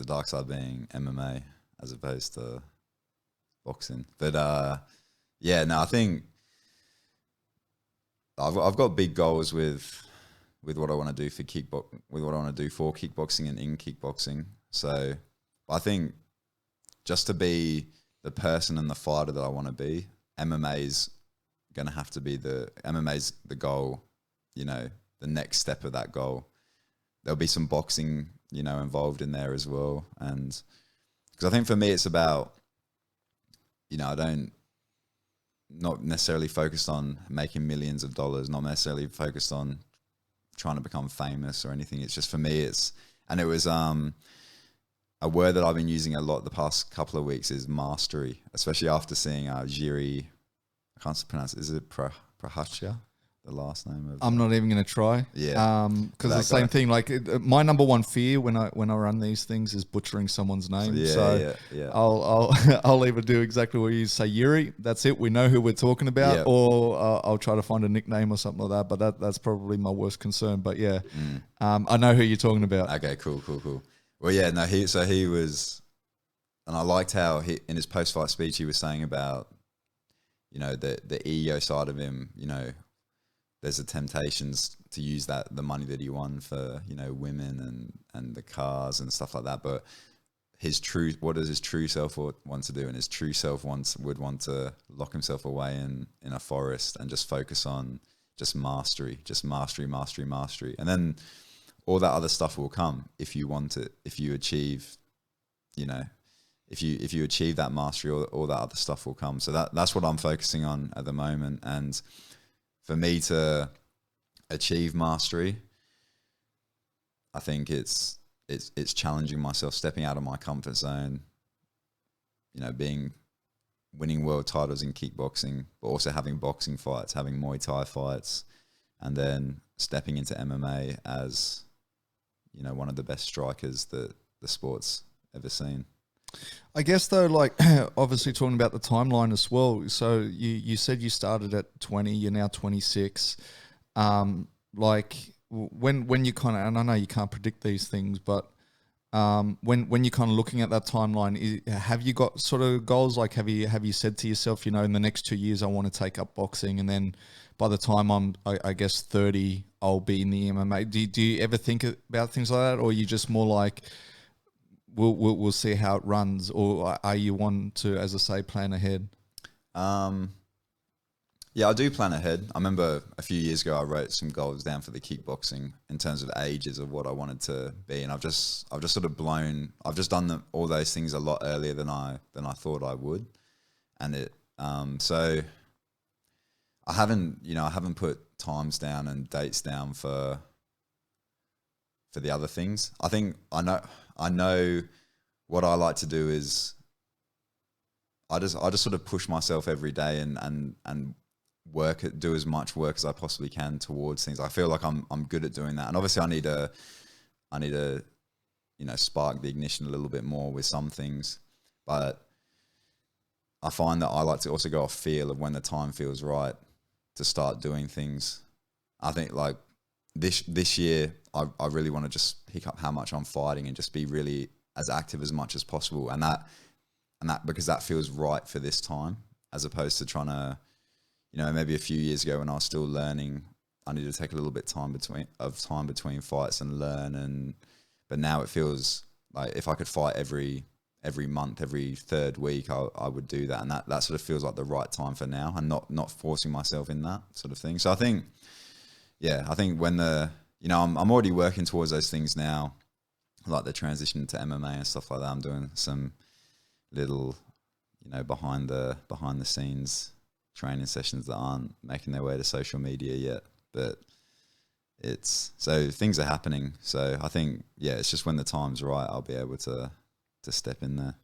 dark side being MMA as opposed to boxing. But yeah, no, I think I've got big goals with what I want to do for kickboxing and in kickboxing. So I think just to be the person and the fighter that I want to be, MMA is going to have to be MMA's the goal, you know, the next step of that goal. There'll be some boxing, you know, involved in there as well. And because I think for me, it's about, you know, not necessarily focused on making millions of dollars, not necessarily focused on trying to become famous or anything. It's just, for me, and it was a word that I've been using a lot the past couple of weeks is mastery, especially after seeing Jiri, I can't pronounce it, is it Prahachya? The last name of I'm not even going to try. Yeah. Because the same thing, like my number one fear when I run these things is butchering someone's name. Yeah. I'll either do exactly what you say, Yuri, that's it, we know who we're talking about, or I'll try to find a nickname or something like that, but that's probably my worst concern. But yeah, I know who you're talking about. Okay, cool. Well, yeah, no, he was, and I liked how in his post-fight speech he was saying about, you know, the ego side of him, you know, there's the temptations to use the money that he won for, you know, women and the cars and stuff like that. But what does his true self want to do? And his true self would want to lock himself away in a forest and just focus on just mastery. And then all that other stuff will come if you want it, if you achieve, you know, if you achieve that mastery, all that other stuff will come. So that's what I'm focusing on at the moment. And for me to achieve mastery, I think it's challenging myself, stepping out of my comfort zone, you know, winning world titles in kickboxing, but also having boxing fights, having Muay Thai fights, and then stepping into MMA as, you know, one of the best strikers that the sport's ever seen. I guess though, like obviously talking about the timeline as well. So you said you started at 20, you're now 26. Like when you kind of, and I know you can't predict these things, but when you're kind of looking at that timeline, have you got sort of goals? Like have you said to yourself, you know, in the next 2 years I want to take up boxing, and then by the time I guess 30, I'll be in the MMA. Do you ever think about things like that, or are you just more like, We'll see how it runs, or are you one to, as I say, plan ahead? Yeah, I do plan ahead. I remember a few years ago I wrote some goals down for the kickboxing in terms of ages of what I wanted to be, and I've just done all those things a lot earlier than I thought I would, and so I haven't put times down and dates down for the other things. I think I know what I like to do is I just sort of push myself every day and do as much work as I possibly can towards things. I feel like I'm good at doing that. And obviously I need to, you know, spark the ignition a little bit more with some things. But I find that I like to also go off feel of when the time feels right to start doing things. I think like this year, I really want to just pick up how much I'm fighting and just be really as active as much as possible. And that because that feels right for this time, as opposed to trying to, you know, maybe a few years ago when I was still learning, I needed to take a little bit of time between fights and learn. But now it feels like if I could fight every month, every third week, I would do that. And that sort of feels like the right time for now, and not forcing myself in that sort of thing. So I think when I'm already working towards those things now, like the transition to MMA and stuff like that. I'm doing some little, you know, behind the scenes training sessions that aren't making their way to social media yet, but so things are happening. So I think, yeah, it's just when the time's right, I'll be able to step in there.